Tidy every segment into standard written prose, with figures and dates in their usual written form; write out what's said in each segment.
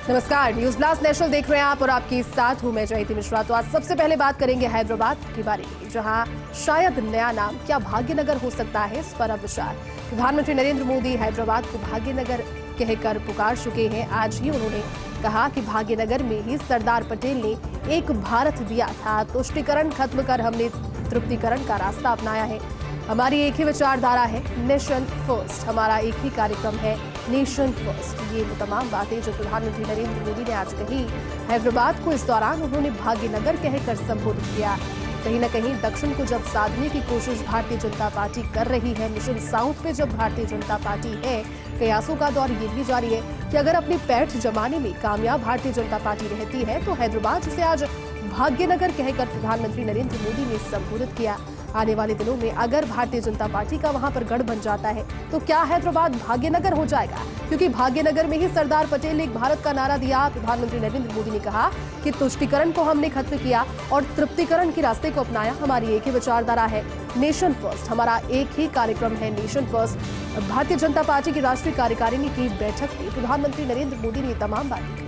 नमस्कार, news blast national देख रहे हैं आप और आपके साथ हूं मैं जयती मिश्रा। तो आज सबसे पहले बात करेंगे हैदराबाद के बारे में, जहां शायद नया नाम क्या भाग्यनगर हो सकता है, इस पर अब विचार। प्रधानमंत्री नरेंद्र मोदी हैदराबाद को भाग्यनगर कहकर पुकार चुके हैं। आज ही उन्होंने कहा कि भाग्यनगर में ही सरदार पटेल ने एक भारत दिया था, तुष्टीकरण खत्म कर हमने तृप्तिकरण का रास्ता अपनाया है। हमारी एक ही विचारधारा है, नेशन फर्स्ट। हमारा एक ही कार्यक्रम है, नेशन फर्स्ट। ये वो तमाम बातें जो प्रधानमंत्री नरेंद्र मोदी ने आज कही हैदराबाद को। इस दौरान उन्होंने भाग्यनगर कहकर संबोधित किया। कहीं न कहीं दक्षिण को जब साधने की कोशिश भारतीय जनता पार्टी कर रही है, मिशन साउथ पे जब भारतीय जनता पार्टी है, कयासों का दौर ये भी जारी है कि अगर अपनी पैठ जमाने में कामयाब भारतीय जनता पार्टी रहती है तो हैदराबाद से आज भाग्यनगर कहकर प्रधानमंत्री नरेंद्र मोदी ने संबोधित किया। आने वाले दिनों में अगर भारतीय जनता पार्टी का वहां पर गढ़ बन जाता है तो क्या हैदराबाद भाग्यनगर हो जाएगा? क्योंकि भाग्यनगर में ही सरदार पटेल ने एक भारत का नारा दिया। प्रधानमंत्री नरेंद्र मोदी ने कहा कि तुष्टीकरण को हमने खत्म किया और तृप्तिकरण के रास्ते को अपनाया। हमारी एक ही विचारधारा है, नेशन फर्स्ट। हमारा एक ही कार्यक्रम है, nation first. Bharatiya Janata party की राष्ट्रीय कार्यकारिणी की बैठक में प्रधानमंत्री नरेंद्र मोदी ने तमाम बातें की।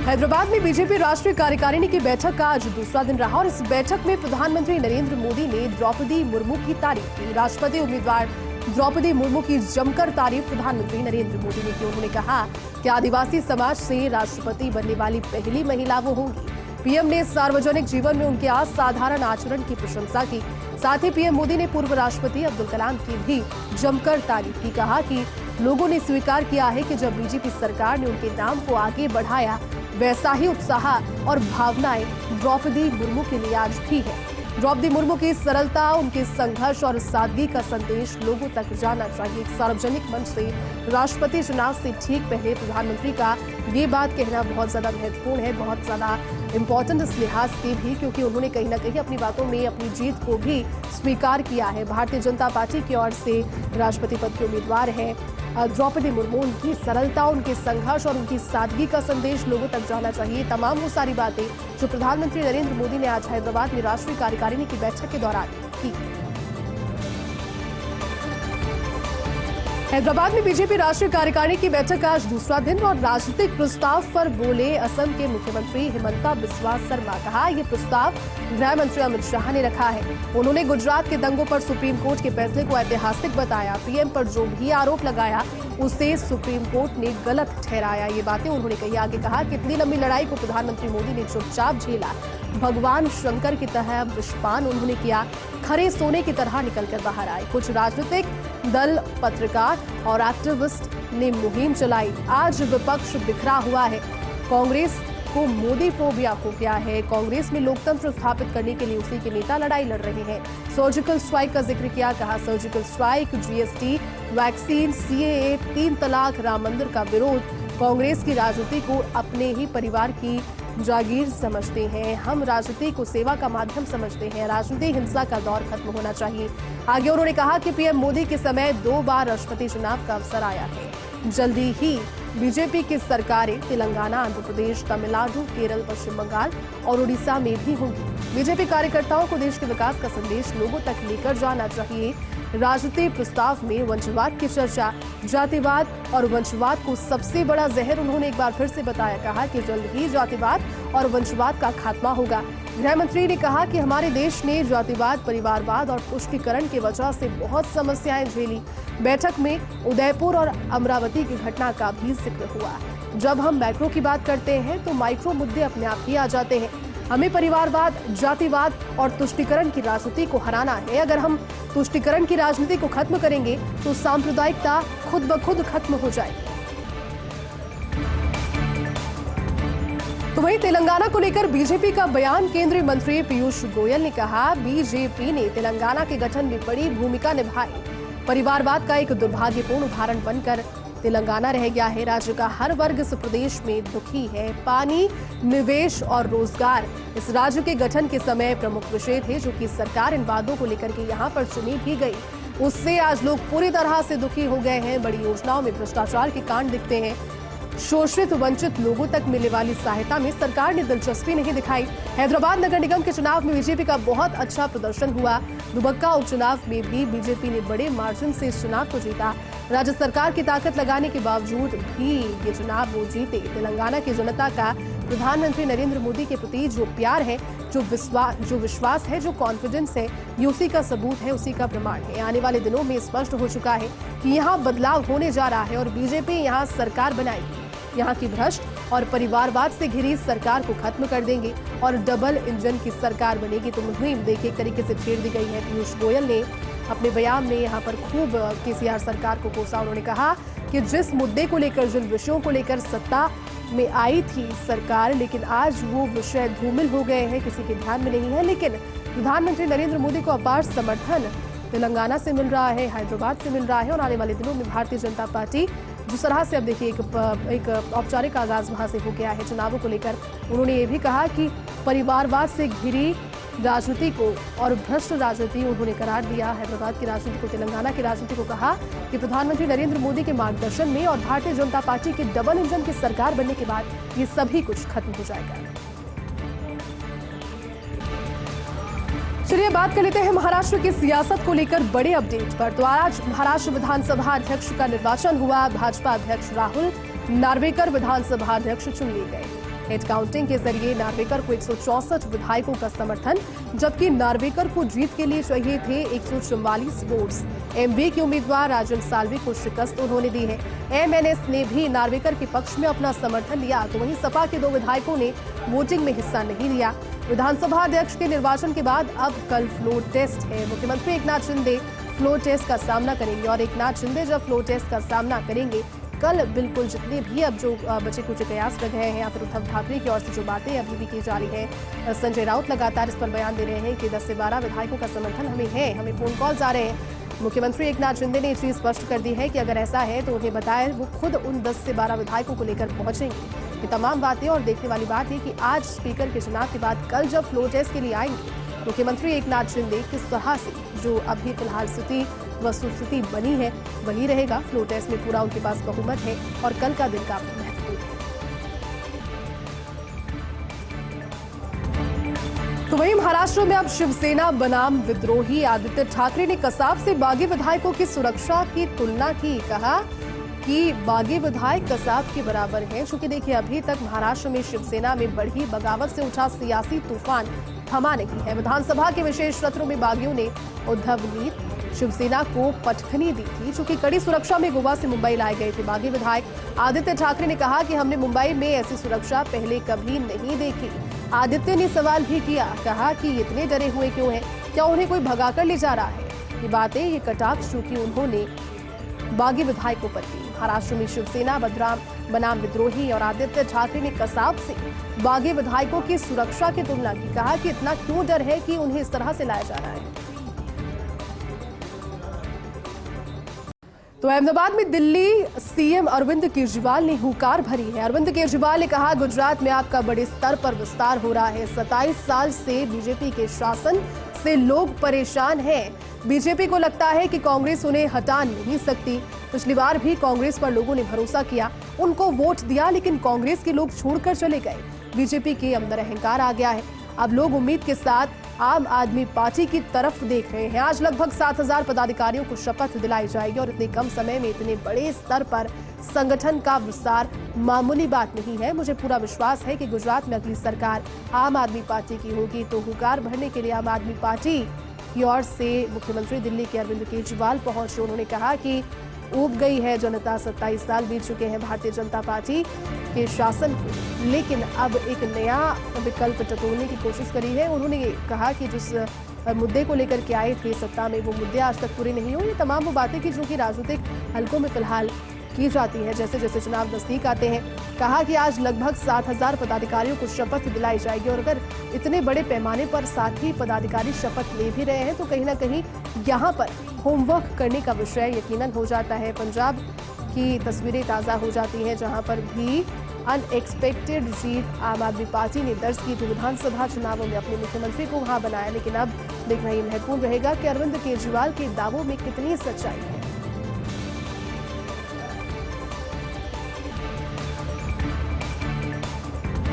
हैदराबाद में बीजेपी राष्ट्रीय कार्यकारिणी की बैठक का आज दूसरा दिन रहा और इस बैठक में प्रधानमंत्री नरेंद्र मोदी ने द्रौपदी मुर्मू की तारीफ की। राष्ट्रपति उम्मीदवार द्रौपदी मुर्मू की जमकर तारीफ प्रधानमंत्री नरेंद्र मोदी ने की। उन्होंने कहा कि आदिवासी समाज से राष्ट्रपति बनने वाली पहली महिला वो होंगी। पीएम ने सार्वजनिक जीवन में उनके असाधारण आचरण की प्रशंसा की। साथ ही पीएम मोदी ने पूर्व राष्ट्रपति अब्दुल कलाम की भी जमकर तारीफ की। कहा कि लोगों ने स्वीकार किया है कि जब बीजेपी सरकार ने उनके नाम को आगे बढ़ाया, वैसा ही उत्साह और भावनाएं द्रौपदी मुर्मू के लिए आज भी है। द्रौपदी मुर्मू की सरलता, उनके संघर्ष और सादगी का संदेश लोगों तक जाना चाहिए। एक सार्वजनिक मंच से राष्ट्रपति चुनाव से ठीक पहले प्रधानमंत्री का ये बात कहना बहुत ज्यादा महत्वपूर्ण है, बहुत ज्यादा इम्पोर्टेंट इस लिहाज से भी क्योंकि उन्होंने कहीं ना कहीं अपनी बातों में अपनी जीत को भी स्वीकार किया है। भारतीय जनता पार्टी की ओर से राष्ट्रपति पद के उम्मीदवार है द्रौपदी मुर्मू। उनकी सरलता, उनके संघर्ष और उनकी सादगी का संदेश लोगों तक जाना चाहिए। तमाम वो सारी बातें जो प्रधानमंत्री नरेंद्र मोदी ने आज हैदराबाद में राष्ट्रीय कार्यकारिणी की बैठक के दौरान की। हैदराबाद में बीजेपी राष्ट्रीय कार्यकारिणी की बैठक का आज दूसरा दिन और राजनीतिक प्रस्ताव पर बोले असम के मुख्यमंत्री हिमंता बिस्वा शर्मा। कहा यह प्रस्ताव गृह मंत्री अमित शाह ने रखा है। उन्होंने गुजरात के दंगों पर सुप्रीम कोर्ट के फैसले को ऐतिहासिक बताया। पीएम पर जो भी आरोप लगाया उसे सुप्रीम कोर्ट ने गलत ठहराया। ये बातें उन्होंने कही। आगे कहा कि इतनी लंबी लड़ाई को प्रधानमंत्री मोदी ने चुपचाप झेला। भगवान शंकर की तरह विषपान उन्होंने किया। खरे सोने की तरह निकलकर बाहर आए। कुछ राजनीतिक दल, पत्रकार और एक्टिविस्ट ने मुहिम चलाई। आज विपक्ष बिखरा हुआ है। कांग्रेस को मोदी फोबिया हो गया है। कांग्रेस में लोकतंत्र स्थापित करने के लिए उसी के नेता लड़ाई लड़ रहे हैं। सर्जिकल स्ट्राइक का जिक्र किया। कहा surgical strike, GST, vaccine, CAA, 3 तलाक, राम मंदिर का विरोध कांग्रेस की राजनीति को अपने ही परिवार की जागीर समझते हैं। हम राजनीति को सेवा का माध्यम समझते हैं। राजनीति हिंसा का दौर खत्म होना चाहिए। आगे उन्होंने कहा कि पीएम मोदी के समय 2 बार राष्ट्रपति चुनाव का अवसर आया है। जल्दी ही बीजेपी की सरकारें तेलंगाना, आंध्र प्रदेश, तमिलनाडु, केरल, पश्चिम बंगाल और उड़ीसा में भी होंगी। बीजेपी कार्यकर्ताओं को देश के विकास का संदेश लोगों तक लेकर जाना चाहिए। राजनीतिक प्रस्ताव में वंशवाद की चर्चा, जातिवाद और वंशवाद को सबसे बड़ा जहर उन्होंने एक बार फिर से बताया। कहा कि जल्द ही जातिवाद और वंशवाद का खात्मा होगा। गृह मंत्री ने कहा कि हमारे देश ने जातिवाद, परिवारवाद और तुष्टीकरण की वजह से बहुत समस्याएं झेली। बैठक में उदयपुर और अमरावती की घटना का भी जिक्र हुआ। जब हम मैक्रो की बात करते हैं तो माइक्रो मुद्दे अपने आप ही आ जाते हैं। हमें परिवारवाद, जातिवाद और तुष्टीकरण की राजनीति को हराना है। अगर हम तुष्टीकरण की राजनीति को खत्म करेंगे तो सांप्रदायिकता खुद ब खुद खत्म हो जाएगी। तो वहीं तेलंगाना को लेकर बीजेपी का बयान। केंद्रीय मंत्री पीयूष गोयल ने कहा बीजेपी ने तेलंगाना के गठन में बड़ी भूमिका निभाई। परिवारवाद का एक दुर्भाग्यपूर्ण उदाहरण बनकर तेलंगाना रह गया है। राज्य का हर वर्ग इस प्रदेश में दुखी है। पानी, निवेश और रोजगार इस राज्य के गठन के समय प्रमुख विषय थे, जो कि सरकार इन वादों को लेकर के यहाँ पर चुनी भी गई। उससे आज लोग पूरी तरह से दुखी हो गए हैं। बड़ी योजनाओं में भ्रष्टाचार के कांड दिखते हैं। शोषित वंचित लोगों तक मिलने वाली सहायता में सरकार ने दिलचस्पी नहीं दिखाई। हैदराबाद नगर निगम के चुनाव में बीजेपी का बहुत अच्छा प्रदर्शन हुआ। दुबक्का उपचुनाव में भी बीजेपी ने बड़े मार्जिन से इस चुनाव को जीता। राज्य सरकार की ताकत लगाने के बावजूद भी ये चुनाव वो जीते। तेलंगाना की जनता का प्रधानमंत्री नरेंद्र मोदी के प्रति जो प्यार है, जो विश्वास है, जो कॉन्फिडेंस है, ये उसी का सबूत है, उसी का प्रमाण है। आने वाले दिनों में स्पष्ट हो चुका है कि यहाँ बदलाव होने जा रहा है और बीजेपी यहाँ सरकार बनाएगी। यहाँ की भ्रष्ट और परिवारवाद से घिरी सरकार को खत्म कर देंगे और डबल इंजन की सरकार बनेगी। तो मुहिम देखिए एक तरीके से छेड़ दी गई है। पीयूष गोयल ने अपने बयान में यहाँ पर खूब केसीआर सरकार को कोसा। उन्होंने कहा कि जिस मुद्दे को लेकर, जिन विषयों को लेकर सत्ता में आई थी सरकार, लेकिन आज वो विषय धूमिल हो गए हैं, किसी के ध्यान में नहीं है। लेकिन प्रधानमंत्री नरेंद्र मोदी को अपार समर्थन तेलंगाना से मिल रहा है, हैदराबाद से मिल रहा है और आने वाले दिनों में भारतीय जनता पार्टी जिस तरह से अब देखिए एक औपचारिक आगाज वहां से हो गया है चुनावों को लेकर। उन्होंने ये भी कहा कि परिवारवाद से घिरी राजनीति को और भ्रष्ट राजनीति उन्होंने करार दिया। हैदराबाद की राजनीति को, तेलंगाना की राजनीति को कहा कि प्रधानमंत्री नरेंद्र मोदी के मार्गदर्शन में और भारतीय जनता पार्टी के डबल इंजन की सरकार बनने के बाद ये सभी कुछ खत्म हो जाएगा। चलिए बात कर लेते हैं महाराष्ट्र की सियासत को लेकर बड़े अपडेट पर। तो आज महाराष्ट्र विधानसभा अध्यक्ष का निर्वाचन हुआ। भाजपा अध्यक्ष राहुल नार्वेकर विधानसभा अध्यक्ष चुन लिए गए। हेड काउंटिंग के जरिए नार्वेकर को 164 विधायकों का समर्थन, जबकि नार्वेकर को जीत के लिए चाहिए थे 144 वोट्स। एमवी के उम्मीदवार राजन साल्वी को शिकस्त उन्होंने दी है। एमएनएस ने भी नार्वेकर के पक्ष में अपना समर्थन लिया, तो वहीं सपा के 2 विधायकों ने वोटिंग में हिस्सा नहीं लिया। विधानसभा अध्यक्ष के निर्वाचन के बाद अब कल फ्लोर टेस्ट है। मुख्यमंत्री एकनाथ शिंदे फ्लोर टेस्ट का सामना करेंगे और एकनाथ शिंदे जब फ्लोर टेस्ट का सामना करेंगे, कल बिल्कुल जितने भी अब जो बचे कुछ कयास रह गए हैं या फिर उद्धव ठाकरे की ओर से जो बातें अभी भी की जा रही है, संजय राउत लगातार इस पर बयान दे रहे हैं कि 10 से 12 विधायकों का समर्थन हमें है, हमें फोन कॉल्स आ रहे हैं। मुख्यमंत्री एकनाथ शिंदे ने ये चीज स्पष्ट कर दी है कि अगर ऐसा है तो उन्हें बताएं, वो खुद उन 10 से 12 विधायकों को लेकर पहुंचेंगे। ये तमाम बातें और देखने वाली बात है कि आज स्पीकर के चुनाव के बाद कल जब फ्लोर टेस्ट के लिए आएंगे, मुख्यमंत्री एकनाथ शिंदे किस तरह से जो अभी फिलहाल वस्तुस्थिति बनी है वही रहेगा। फ्लोर टेस्ट में पूरा उनके पास बहुमत है और कल का दिन काफी महत्वपूर्ण है। तो वहीं महाराष्ट्र में अब शिवसेना बनाम विद्रोही आदित्य ठाकरे ने कसाब से बागी विधायकों की सुरक्षा की तुलना की। कहा कि बागी विधायक कसाब के बराबर हैं, क्योंकि देखिए अभी तक महाराष्ट्र में शिवसेना में बढ़ी बगावत से उठा सियासी तूफान थमा नहीं है। विधानसभा के विशेष सत्रों में बागियों ने उद्धव नीत शिवसेना को पटखनी दी थी, चूंकि कड़ी सुरक्षा में गोवा से मुंबई लाए गए थे। बागी विधायक आदित्य ठाकरे ने कहा कि हमने मुंबई में ऐसी सुरक्षा पहले कभी नहीं देखी। आदित्य ने सवाल भी किया, कहा कि इतने डरे हुए क्यों हैं, क्या उन्हें कोई भगाकर ले जा रहा है। ये बातें, ये कटाक्ष चूंकि उन्होंने बागी विधायकों पर की। महाराष्ट्र में शिवसेना बनाम विद्रोही और आदित्य ठाकरे ने कसाब से बागी विधायकों की सुरक्षा की तुलना की। कहा कि इतना क्यों डर है कि उन्हें इस तरह से लाया जा रहा है। तो अहमदाबाद में दिल्ली सीएम अरविंद केजरीवाल ने हुंकार भरी है। अरविंद केजरीवाल ने कहा, गुजरात में आपका बड़े स्तर पर विस्तार हो रहा है। 27 साल से बीजेपी के शासन से लोग परेशान हैं। बीजेपी को लगता है कि कांग्रेस उन्हें हटा नहीं सकती। पिछली बार भी कांग्रेस पर लोगों ने भरोसा किया, उनको वोट दिया, लेकिन कांग्रेस के लोग छोड़कर चले गए। बीजेपी के अंदर अहंकार आ गया है। अब लोग उम्मीद के साथ आम आदमी पार्टी की तरफ देख रहे हैं। आज लगभग 7000 पदाधिकारियों को शपथ दिलाई जाएगी और इतने कम समय में इतने बड़े स्तर पर संगठन का विस्तार मामूली बात नहीं है। मुझे पूरा विश्वास है कि गुजरात में अगली सरकार आम आदमी पार्टी की होगी। तो हुंकार भरने के लिए आम आदमी पार्टी की ओर से मुख्यमंत्री दिल्ली के अरविंद केजरीवाल पहुंचे। उन्होंने कहा कि ऊब गई है जनता। 27 साल बीत चुके हैं भारतीय जनता पार्टी के शासन को, लेकिन अब एक नया विकल्प टटोलने की कोशिश करी है। उन्होंने कहा कि जिस मुद्दे को लेकर के आए थे सत्ता में, वो मुद्दे आज तक पूरे नहीं हुए। ये तमाम वो बातें की जो कि राजनीतिक हलकों में फिलहाल की जाती है जैसे जैसे चुनाव नजदीक आते हैं। कहा कि आज लगभग 7000 पदाधिकारियों को शपथ दिलाई जाएगी और अगर इतने बड़े पैमाने पर साथी पदाधिकारी शपथ ले भी रहे हैं तो कहीं ना कहीं यहाँ पर होमवर्क करने का विषय यकीनन हो जाता है। पंजाब की तस्वीरें ताज़ा हो जाती हैं, जहाँ पर भी अनएक्सपेक्टेड जीत आम आदमी पार्टी ने दर्ज की थी। विधानसभा चुनावों में अपने मुख्यमंत्री को वहां बनाया, लेकिन अब देखना ही महत्वपूर्ण रहेगा कि अरविंद केजरीवाल के दावों में कितनी सच्चाई है।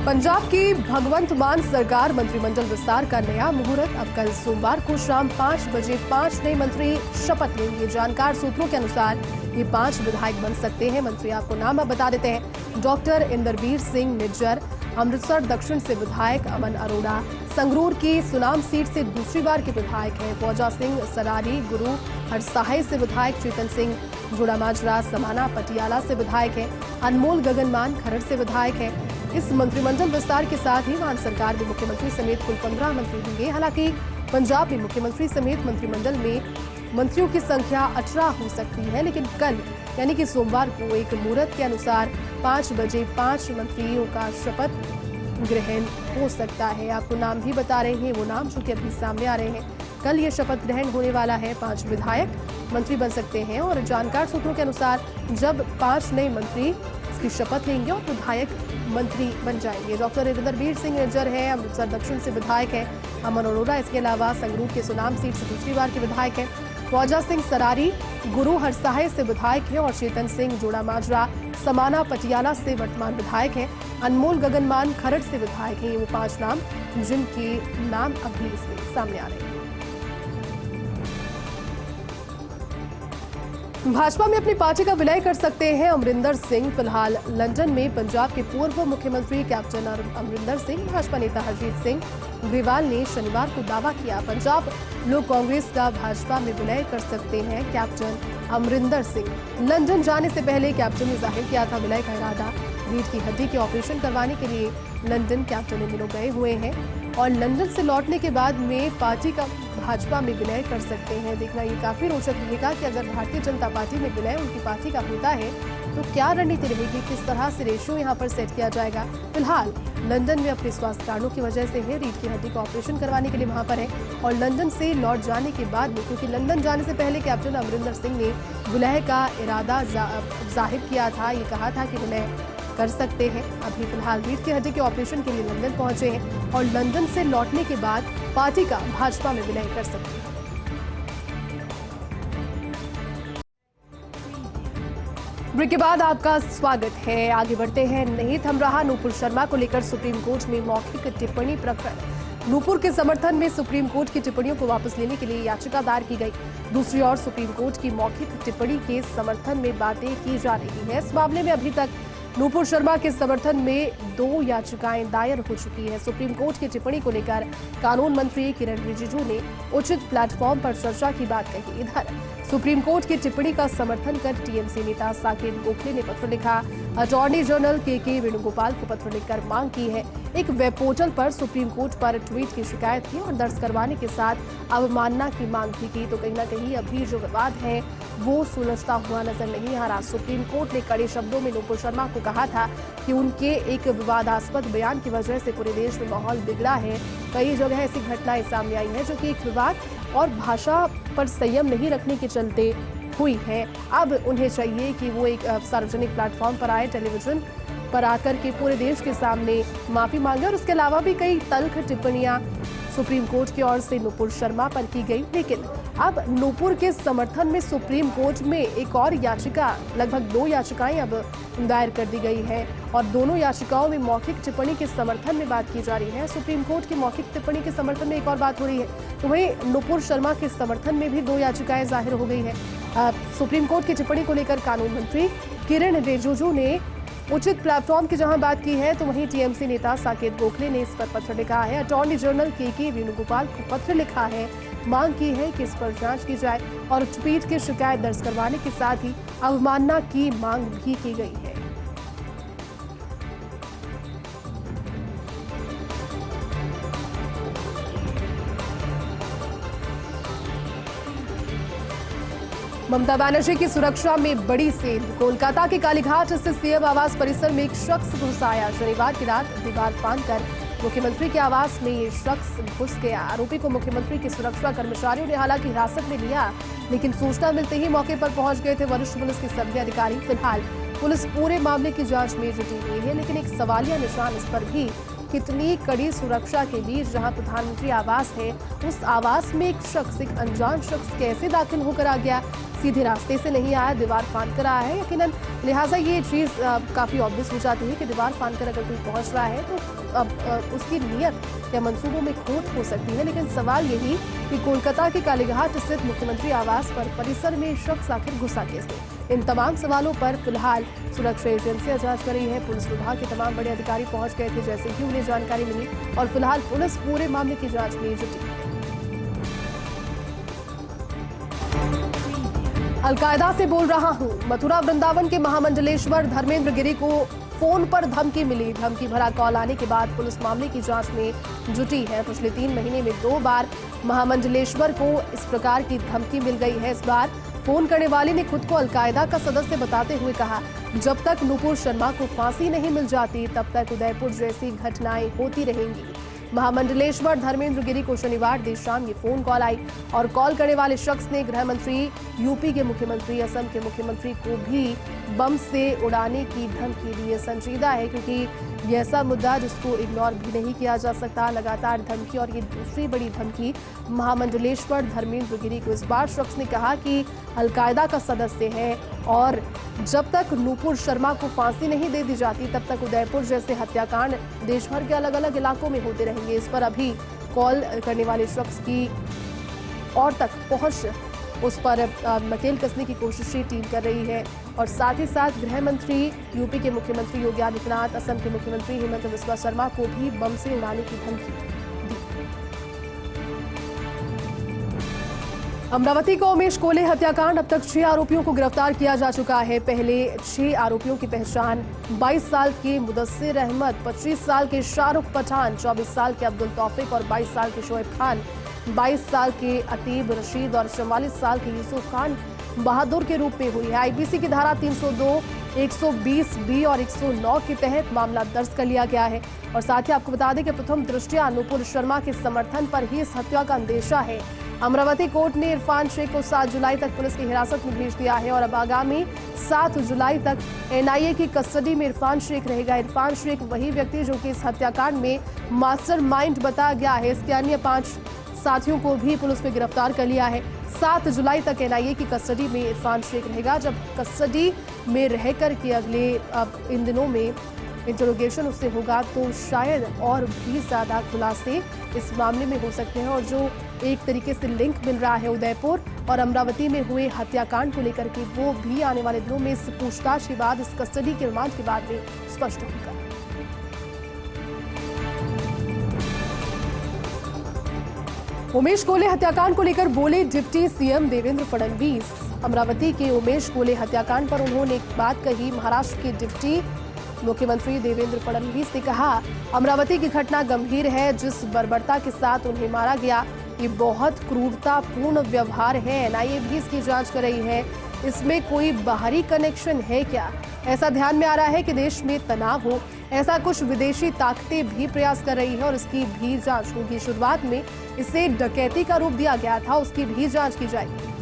पंजाब की भगवंत मान सरकार मंत्रिमंडल विस्तार का नया मुहूर्त अब कल सोमवार को शाम 5 बजे 5 नए मंत्री शपथ लेंगे। जानकार सूत्रों के अनुसार ये 5 विधायक बन सकते हैं। मंत्री आपको नाम अब बता देते हैं। डॉक्टर इंदरवीर सिंह निज्जर अमृतसर दक्षिण से विधायक, अमन अरोड़ा संगरूर की सुनाम सीट से दूसरी बार के विधायक हैं। फौजा सिंह सरारी गुरु हरसाहे से विधायक, चेतन सिंह जोड़ामाजरा समाना पटियाला से विधायक हैं। अनमोल गगनमान खरड़ से विधायक हैं। इस मंत्रिमंडल विस्तार के साथ ही वहां सरकार में मुख्यमंत्री समेत कुल 15 मंत्री होंगे। हालांकि पंजाब में मुख्यमंत्री समेत मंत्रिमंडल में मंत्रियों की संख्या 18 हो सकती है, लेकिन कल यानी कि सोमवार को एक मुहूर्त के अनुसार 5 बजे 5 मंत्रियों का शपथ ग्रहण हो सकता है। आपको नाम भी बता रहे हैं, वो नाम जो कि अभी सामने आ रहे हैं। कल ये शपथ ग्रहण होने वाला है। 5 विधायक मंत्री बन सकते हैं और जानकार सूत्रों के अनुसार जब 5 नए मंत्री इसकी शपथ लेंगे और विधायक मंत्री बन जाएंगे। डॉक्टर इंदरवीर सिंह निज्जर है, अमृतसर दक्षिण से विधायक है। अमन अरोड़ा इसके अलावा संगरूर के सुनाम सीट से दूसरी बार के विधायक है। फौजा सिंह सरारी गुरु हरसाहे से विधायक है और चेतन सिंह जोड़ामाजरा समाना पटियाला से वर्तमान विधायक है। अनमोल गगनमान खरड़ से विधायक हैं। ये वो 5 नाम जिनके नाम अभी इसमें सामने आ रहे हैं। भाजपा में अपनी पार्टी का विलय कर सकते हैं अमरिंदर सिंह। फिलहाल लंदन में पंजाब के पूर्व मुख्यमंत्री कैप्टन अमरिंदर सिंह, भाजपा नेता हरजीत सिंह ग्रेवाल ने शनिवार को दावा किया पंजाब लोक कांग्रेस का भाजपा में विलय कर सकते हैं कैप्टन अमरिंदर सिंह। लंदन जाने से पहले कैप्टन ने जाहिर किया था विलय का इरादा। रीढ़ की हड्डी के ऑपरेशन करवाने के लिए लंदन कैप्टन इन दिनों गए हुए हैं और लंदन से लौटने के बाद में पार्टी का भाजपा में विलय कर सकते हैं। देखना ये काफी रोचक रहेगा कि अगर भारतीय जनता पार्टी में विलय उनकी पार्टी का होता है तो क्या रणनीति रहेगी, किस तरह से रेशियो यहाँ पर सेट किया जाएगा। फिलहाल लंदन में अपने स्वास्थ्य कारणों की वजह से है, रीढ़ की हड्डी का ऑपरेशन करवाने के लिए वहां पर है और लंदन से लौट जाने के बाद में, क्योंकि लंदन जाने से पहले कैप्टन अमरिंदर सिंह ने विलय का इरादा जाहिर किया था। ये कहा था कि विलय कर सकते हैं। अभी फिलहाल रीढ़ की हड्डी के ऑपरेशन के लिए लंदन पहुंचे हैं और लंदन से लौटने के बाद पार्टी का भाजपा में विलय कर सकते हैं। ब्रेक के बाद आपका स्वागत है। आगे बढ़ते हैं। नहीं थम रहा नूपुर शर्मा को लेकर सुप्रीम कोर्ट में मौखिक टिप्पणी प्रकरण। नूपुर के समर्थन में सुप्रीम कोर्ट की टिप्पणियों को वापस लेने के लिए याचिका दायर की गई। दूसरी ओर सुप्रीम कोर्ट की मौखिक टिप्पणी के समर्थन में बातें की जा रही है। इस मामले में अभी तक नूपुर शर्मा के समर्थन में 2 याचिकाएं दायर हो चुकी है। सुप्रीम कोर्ट की टिप्पणी को लेकर कानून मंत्री किरण रिजिजू ने उचित प्लेटफॉर्म पर चर्चा की बात कही। इधर सुप्रीम कोर्ट की टिप्पणी का समर्थन कर टीएमसी नेता साकेत गोखले ने पत्र लिखा। अटॉर्नी जनरल के वेणुगोपाल को पत्र लिखकर मांग की है। एक वेब पोर्टल पर सुप्रीम कोर्ट पर ट्वीट की शिकायत की और दर्ज करवाने के साथ अवमानना की मांग भी की। तो कहीं न कहीं अभी जो विवाद है वो सुलझता हुआ नजर नहीं आ रहा। सुप्रीम कोर्ट ने कड़े शब्दों में नूपुर शर्मा को कहा था कि उनके एक विवादास्पद बयान की वजह से पूरे देश में माहौल बिगड़ा है। कई जगह ऐसी घटनाएं सामने आई हैं जो कि एक विवाद और भाषा पर संयम नहीं रखने के चलते हुई है। अब उन्हें चाहिए कि वो एक सार्वजनिक प्लेटफॉर्म पर आए, टेलीविजन पर आकर के पूरे देश के सामने माफी मांगे। और उसके अलावा भी कई तल्ख टिप्पणियां सुप्रीम कोर्ट की ओर से नूपुर शर्मा पर की गई। लेकिन अब नूपुर के समर्थन में सुप्रीम कोर्ट में एक और याचिका, लगभग 2 याचिकाएं अब दायर कर दी गई है और दोनों याचिकाओं में मौखिक टिप्पणी के समर्थन में बात की जा रही है। सुप्रीम कोर्ट की मौखिक टिप्पणी के समर्थन में एक और बात हो रही है, तो वहीं नूपुर शर्मा के समर्थन में भी 2 याचिकाएं जाहिर हो गई है। सुप्रीम कोर्ट की टिप्पणी को लेकर कानून मंत्री किरण रिजिजू ने उचित प्लेटफॉर्म की जहां बात की है, तो वहीं टीएमसी नेता साकेत गोखले ने इस पर पत्र लिखा है। अटॉर्नी जनरल के वेणुगोपाल को पत्र लिखा है, मांग की है कि इस पर जांच की जाए और ट्वीट की शिकायत दर्ज करवाने के साथ ही अवमानना की मांग भी की गई है। ममता बनर्जी की सुरक्षा में बड़ी सेंध। कोलकाता के कालीघाट स्थित सीएम आवास परिसर में एक शख्स घुस आया। शनिवार की रात दीवार फांदकर मुख्यमंत्री के आवास में ये शख्स घुस गया। आरोपी को मुख्यमंत्री के सुरक्षा कर्मचारियों ने हालांकि हिरासत में लिया, लेकिन सूचना मिलते ही मौके पर पहुंच गए थे वरिष्ठ पुलिस के सभी अधिकारी। फिलहाल पुलिस पूरे मामले की जांच में जुटी हुई है, लेकिन एक सवालिया निशान इस पर भी कितनी कड़ी सुरक्षा के बीच जहां प्रधानमंत्री आवास है, उस आवास में एक शख्स, एक अनजान शख्स कैसे दाखिल होकर आ गया। सीधे रास्ते से नहीं आया, दीवार फांद कर आया है। यकीनन लिहाजा ये चीज़ काफ़ी ऑब्वियस हो जाती है कि दीवार फांद कर अगर कोई पहुंच रहा है तो अब उसकी नीयत या मंसूबों में खोट हो सकती है। लेकिन सवाल यही कि कोलकाता के कालीघाट स्थित मुख्यमंत्री आवास पर परिसर में शख्स आखिर घुसा कैसे? इन तमाम सवालों पर फिलहाल सुरक्षा एजेंसियां जांच कर रही है। पुलिस विभाग के तमाम बड़े अधिकारी पहुंच गए थे जैसे ही उन्हें जानकारी मिली और फिलहाल पुलिस पूरे मामले की जांच में जुटी। अलकायदा से बोल रहा हूं, मथुरा वृंदावन के महामंडलेश्वर धर्मेंद्र गिरी को फोन पर धमकी मिली। धमकी भरा कॉल आने के बाद पुलिस मामले की जांच में जुटी है। पिछले 3 महीने में 2 बार महामंडलेश्वर को इस प्रकार की धमकी मिल गई है। इस बार फोन करने वाले ने खुद को अलकायदा का सदस्य बताते हुए कहा, जब तक नुपुर शर्मा को फांसी नहीं मिल जाती तब तक उदयपुर जैसी घटनाएं होती रहेंगी। महामंडलेश्वर धर्मेंद्र गिरी को शनिवार देर शाम ये फोन कॉल आई और कॉल करने वाले शख्स ने गृह मंत्री, यूपी के मुख्यमंत्री, असम के मुख्यमंत्री को भी बम से उड़ाने की धमकी दी। ये संजीदा है क्योंकि ये ऐसा मुद्दा जिसको इग्नोर भी नहीं किया जा सकता। लगातार धमकी और ये दूसरी बड़ी धमकी महामंडलेश्वर धर्मेंद्र गिरी को। इस बार शख्स ने कहा कि अलकायदा का सदस्य है और जब तक नुपुर शर्मा को फांसी नहीं दे दी जाती तब तक उदयपुर जैसे हत्याकांड देश भर के अलग अलग इलाकों में होते रहेंगे। इस पर अभी कॉल करने वाले शख्स की और तक पहुंच, उस पर नकेल कसने की कोशिशें टीम कर रही है और साथ ही साथ गृह मंत्री, यूपी के मुख्यमंत्री योगी आदित्यनाथ, असम के मुख्यमंत्री हेमंत बिस्वा शर्मा को भी बम से उड़ाने की धमकी दी। अमरावती का उमेश कोले हत्याकांड, अब तक 6 आरोपियों को गिरफ्तार किया जा चुका है। पहले 6 आरोपियों की पहचान 22 साल के मुदस्सिर अहमद, 25 साल के शाहरुख पठान, 24 साल के अब्दुल तौफिक और 22 साल के शोएब खान, 22 साल के अतीब रशीद और 44 साल के यूसुफ खान बहादुर के रूप में हुई है। आईपीसी की धारा 302, 120 बी और 109 के तहत मामला दर्ज कर लिया गया है। और साथ ही आपको बता दें कि प्रथम दृष्टया नुपुर शर्मा के समर्थन पर ही इस हत्या का अंदेशा है। अमरावती कोर्ट ने इरफान शेख को 7 जुलाई तक पुलिस की हिरासत में भेज दिया है और अब आगामी 7 जुलाई तक एनआईए की कस्टडी में इरफान शेख रहेगा। इरफान शेख वही व्यक्ति जो कि इस हत्याकांड में मास्टरमाइंड बताया गया है। इसके अन्य 5 साथियों को भी पुलिस ने गिरफ्तार कर लिया है। 7 जुलाई तक एनआईए की कस्टडी में इरफान शेख रहेगा। जब कस्टडी में रहकर के अगले इन दिनों में इंटरोगेशन उससे होगा तो शायद और भी ज्यादा खुलासे इस मामले में हो सकते हैं। और जो एक तरीके से लिंक मिल रहा है उदयपुर और अमरावती में हुए हत्याकांड को लेकर के, वो भी आने वाले दिनों में इस पूछताछ के बाद, इस कस्टडी के रिमांड के बाद में स्पष्ट होगा। उमेश कोले हत्याकांड को लेकर बोले डिप्टी सीएम देवेंद्र फडणवीस। अमरावती के उमेश कोले हत्याकांड पर उन्होंने एक बात कही। महाराष्ट्र के डिप्टी मुख्यमंत्री देवेंद्र फडणवीस ने कहा, अमरावती की घटना गंभीर है। जिस बर्बरता के साथ उन्हें मारा गया, ये बहुत क्रूरतापूर्ण व्यवहार है। एनआईए भी इसकी जांच कर रही है। इसमें कोई बाहरी कनेक्शन है क्या? ऐसा ध्यान में आ रहा है कि देश में तनाव हो, ऐसा कुछ विदेशी ताकतें भी प्रयास कर रही है और इसकी भी जांच होगी। शुरुआत में इसे डकैती का रूप दिया गया था, उसकी भी जांच की जाएगी।